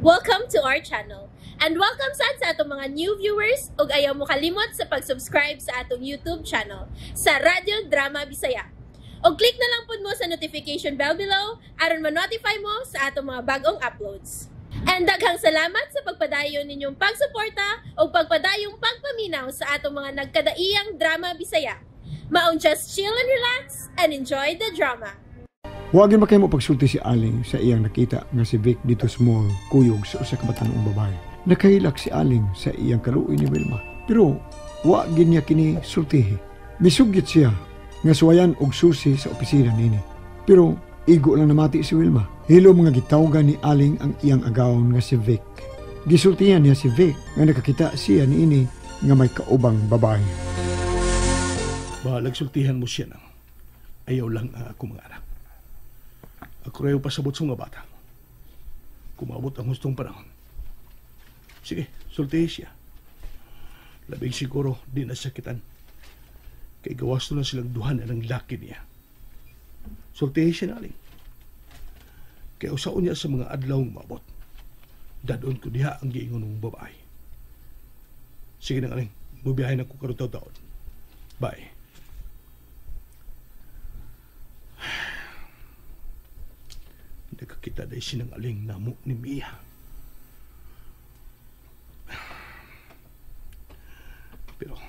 Welcome to our channel. And welcome sa atong mga new viewers ug ayaw mo kalimot sa pag-subscribe sa atong YouTube channel sa Radyo Drama Bisaya. O click na lang pud mo sa notification bell below aron ma-notify mo sa atong mga bagong uploads. And daghang salamat sa pagpadayon ninyong pagsuporta o pagpadayong pagpaminaw sa atong mga nagkadaiyang Drama Bisaya. Maong just chill and relax and enjoy the drama. Huwagin ba kayo mo pagsulti si Aling sa iyang nakita nga si Vic dito sa mall kuyog sa usa ka batan-ong babae. Nakahilak si Aling sa iyang kaluoy ni Wilma. Pero huwagin niya kini sultihi. Misugit siya nga suwayan og susi sa opisina nini. Pero igo lang namati si Wilma. Hilo mga gitawgan ni Aling ang iyang agawon nga si Vic. Gisultihan niya si Vic nga nakakita siya niini nga may kaubang babae. Bahalag sultihan mo siya nang ayaw lang ako mga anak. Ako rayo pasabot sa mga bata. Kumabot ang hustong panahon. Sige, sultihin siya. Labing siguro di nasakitan. Kay gawas na silang duhan ng laki niya. Sultihin siya na Aling. Kaya usaon niya sa mga adlaw mabot. Dadon ko diha ang giingon ng babae. Sige na Aling, mubiyahin ako karong taon. Bye. Nakakita dahil sinangaling namo ni Mia. Pero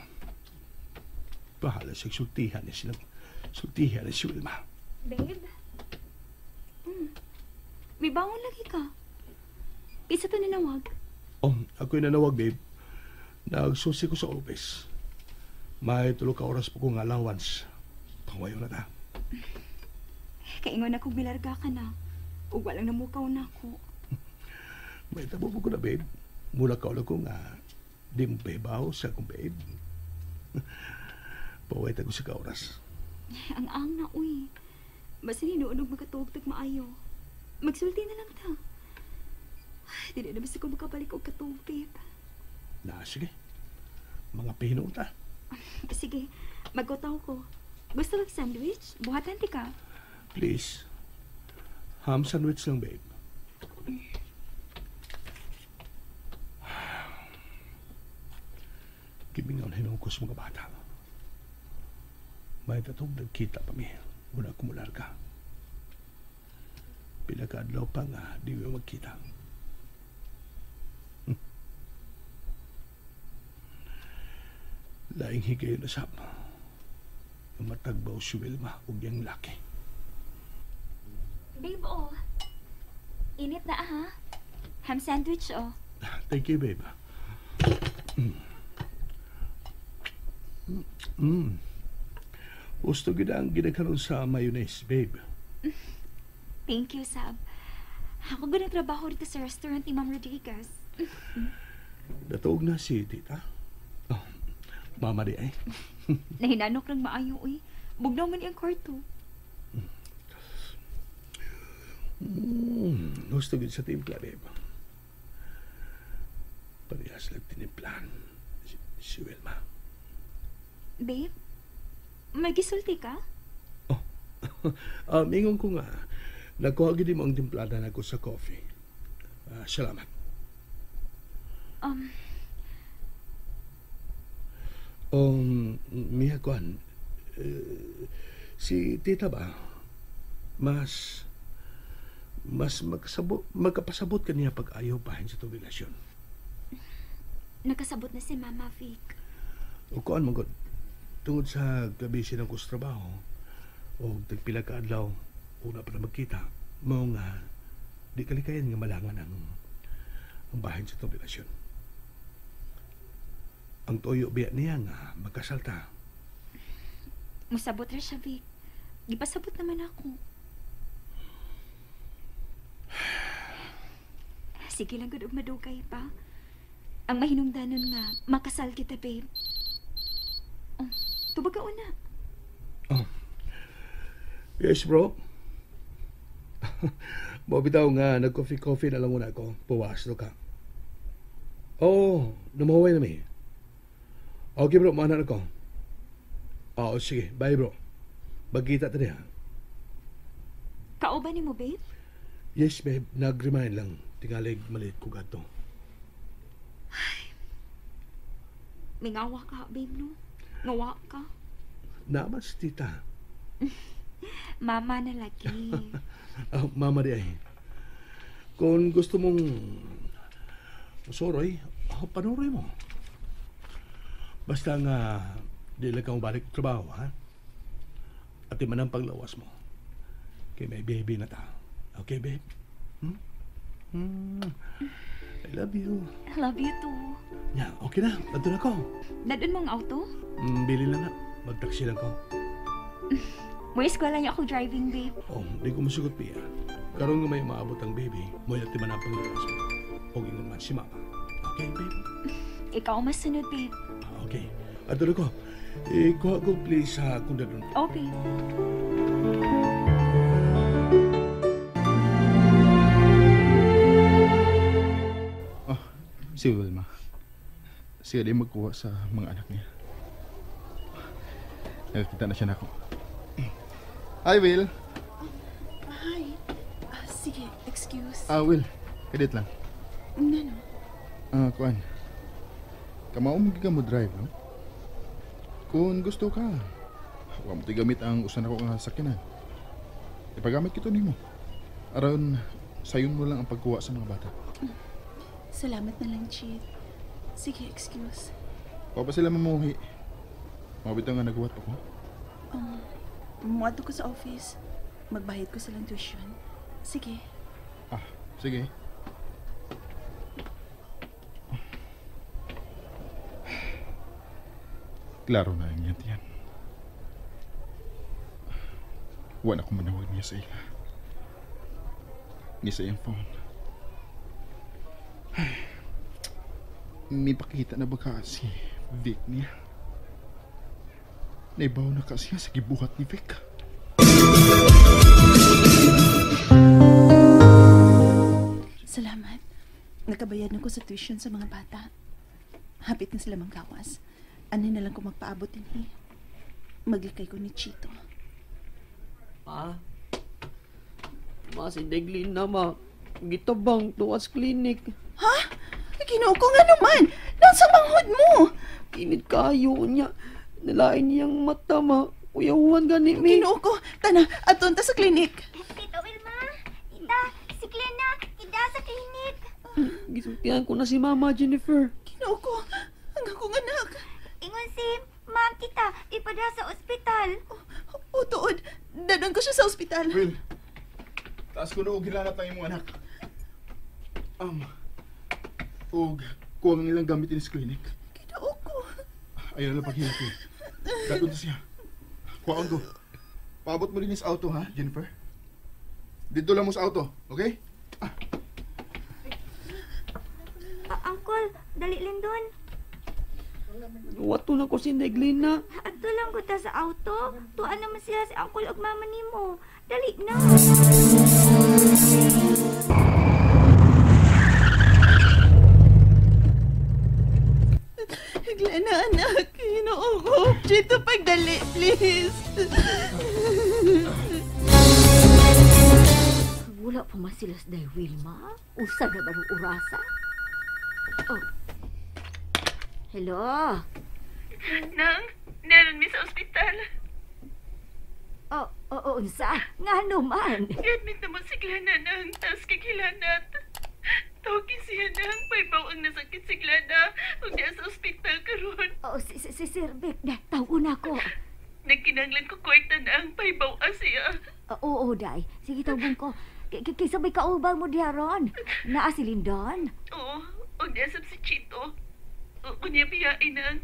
bahala sa sultihan ni si Wilma. Babe? May bangon lagi ka. Isa to ninawag. Ako'y nanawag, babe. Nagsusi ko sa office. May 3 ka oras po kong allowance. Pangayo na ta. Kaingon ako bilarga ka na. O walang namukaw na ako. May tabo ko na, babe. Mula ka ko nga di mo pahibaw sa akong babe. Pawait ako sa kauras. Ang na, uy. Basta ninuunog magkatuog-tag maayo. Magsulti na lang ta. Dili na basta ko makabalik og katuog, babe. Sige. Mga pihino ta. Sige, magkutaw ko. Gusto mag sandwich? Buhatan ti ka. Please. Ham sandwich lang, babe. Gimingaw na hinong ko sa mga bata. May tatong nagkita pa mi. Muna kumular ka. Pinakaadlaw pa nga, di mo magkita. Laing higay na sap. Ang matagbaw si Wilma o yung laki. Babe, init na ha? Ham sandwich, Thank you, babe. Gusto gina ang ginagkaroon sa mayonnaise, babe. Thank you, Sab. Ako ba nagtrabaho dito sa restaurant ni Ma'am Rodriguez? Natuog na si tita. Mama di ay. Nahinanok ng maayo, uy. Bugnaw man iyang kwarto. Gusto gid sa timpla, babe. Parehas lang tinimplan si Wilma. Babe, may gisulti ka? Ingon ko nga, nakuha gid mo ang timplada na ko sa coffee. Salamat. Miha Kwan, si tita ba, mas magkapasabot ka niya pag ayaw pahin sa itong relasyon. Nakasabot na si Mama Vic. O kuan magod, tungod sa gabi silang kus trabaho, o tagpila ka adlaw, una pa na magkita, mao nga, di kalikayan nga malangan ang bahin sa itong relasyon. Ang toyo biya niya nga magkasalta. Musabot ra siya, Vic. Gipasabot naman ako. Sige lang gud og madugay pa. Ang mahinungdanon nga makasal kita, babe. Tubag ka una. Yes, bro. Mabitaw nga nag-coffee na lang muna ako. Puwas ka. Namaway na mi. Okay, bro, maanan ako. Sige, bye, bro. Magkita tayo, ha? Kauban ni mo, babe? Yes, babe. Nag-remind lang. tingalig maliit ko gato. Mingawa ka, babe, no? Ngawa ka. Naman si tita. Mama na lagi. Mama di ay. Kung gusto mong masoroy, panuroy mo. Basta nga, di lang kang balik trabaho, ha? At man ang paglawas mo. Kaya may baby na ta. Okay, babe? I love you. I love you too. Yeah, okay na. Nandun ako. Dadun mong auto? Bili lang na. Mag-taxi lang ko. May eskwela niya ako driving, babe. Oh, di ko masugot, Pia. Karoon nga may maabot ang baby, mo at man ang paglawas mo. Huwag ingon man si mama. Okay, babe? Ikaw mas sunod, babe. Okay. Nandun ako. Kuha ko please sa kung dadun. Okay. Si Wilma. Siya din magkuha sa mga anak niya. Nakita na siya na ako. Hi, Will. Hi. Sige, excuse. Will. Kadit lang. Ano? Kuan. Kamaumig ka mo drive, no? Kung gusto ka, huwag mo gamit ang usan ako nga sakyanan. Ipagamit kito nimo. Aron, sayon mo lang ang pagkuha sa mga bata. Salamat na lang, Chit. Sige, excuse. Pa sila mamuhi. Mabitaw nga nagbuhat ako. Muwato ko sa office. Magbayad ko silang tuition. Sige. Sige. Klaro na lang yan. Wala ko manawag niya sa ila. Ni sa iyang phone. May pakita na ba ka si Vic niya? Naibaw na ka siya sa gibuhat ni Vic. Salamat. Nakabayad na ko sa tuition sa mga bata. Hapit na sila manggawas. Ano na lang kung magpaabot din eh. Maglikay ko ni Chito. Ma, si Deglin na ma. Gitabang tuwas klinik. Ha? Ginoo ko nga naman! Nasa manghod mo! Init kayo niya. Nalain niyang mata ma. Kuyawan gani mi. Ginoo ko! Tana, aton ta sa klinik. Tito Wilma, Tita, si Glena, Tita sa klinik. Gisultihan ko na si Mama Jennifer. Ginoo ko! Hanggang kong anak. Ingon si Ma'am Tita, ipada sa ospital. O, tuod. Dadon ko siya sa ospital. Will, taas ko na og hilanat ang imong anak. Og kuha ang ilang gamitin sa klinik. Ginoo ko. Ayaw na paghilap ko. Daton to siya. Kuhaan ko. Paabot mo rin sa auto, ha, Jennifer? Dito lang mo sa auto, okay? Uncle, dali lang doon. Wato na ko si Deglin na. Ato lang ko ta sa auto. Tuan naman sila si Uncle ug Mama nimo. Dali na. Glena, anak. Ginoo ko. Chito, pagdali, please. Wala pa masilas dahil Wilma. Usa na ba ng urasa? Oh. Hello? Nang, naroon mi sa ospital. Oo, unsa? Nga naman. I-admit naman si Glena nang taas kagilanat. Tawagin siya nang paybaw ang nasakit si Glena kung diya sa ospital karon. Oh, si Sir Vic, tawon ako. Nagkinanglan ko kwarta na ang paybaw siya. Oo, day. Sige, tawon ko. Kaysa may kaubal mo diya ron. Naa si Lindon. Oo, o diya sa si Chito. O niya biyain nang.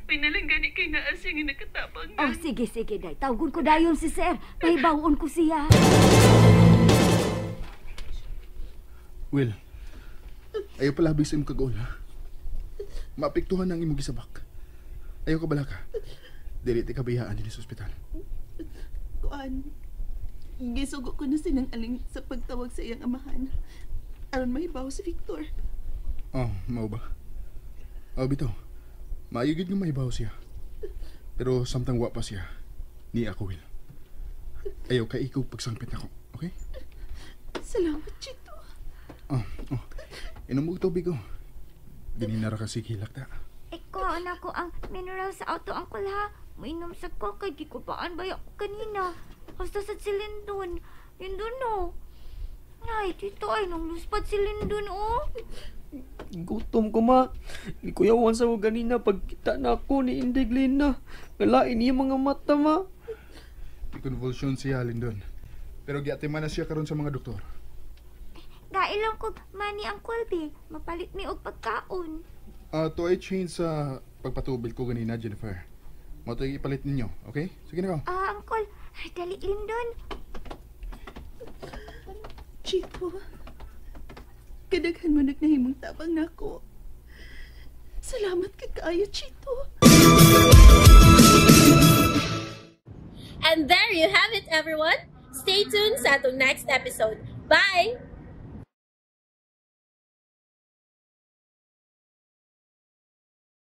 Pinalanggan kay naa siya nga nakatabang Oh, sige, day. Tawgon ko dayon si Sir. Paybawon ko siya. Will, ayaw palabig sa imong kagol, ha? Maapektuhan ang imong gisabak. Ayaw ka bala ka. Dili ti kabayaan din sa ospital. Kuan, gisugo ko na sinang aling sa pagtawag sa iyang amahan. Aron mahibaw si Victor. Mao ba? Bitaw. Maayugid nga mahibaw siya. Pero samtang wa pa siya, ni ako, Will. Ayaw ka ikaw pagsangpit ako, okay? Salamat, Chito. Inom mo tubig ko. Ganinara kasi hilak ta. Ikaw, anak ko ang mineral sa auto, Uncle, ha? Mainom sa ko, kay di ko paan ba ako kanina. Hasta sa silindon. Yun doon, no? Nay, tito ay nung luspat silindon, oh. Gutom ko, ma. Ni Kuya Juan sa ko ganina pagkita na ako ni Indeglina. Ngalain niya mga mata, ma. Convulsion siya, Lindon. Pero giatiman na siya karon sa mga doktor. Gailang ko, mani ang kulbi. Mapalit mi og pagkaon. To ay change sa pagpatubil ko ganina, Jennifer. Mo to ipalit ninyo, okay? Sige na ko. Uncle, dali Lindon. Chito, kadaghan mo nagnahimong tabang na ako. Salamat ka kaayo, Chito. And there you have it, everyone. Stay tuned sa atong next episode. Bye!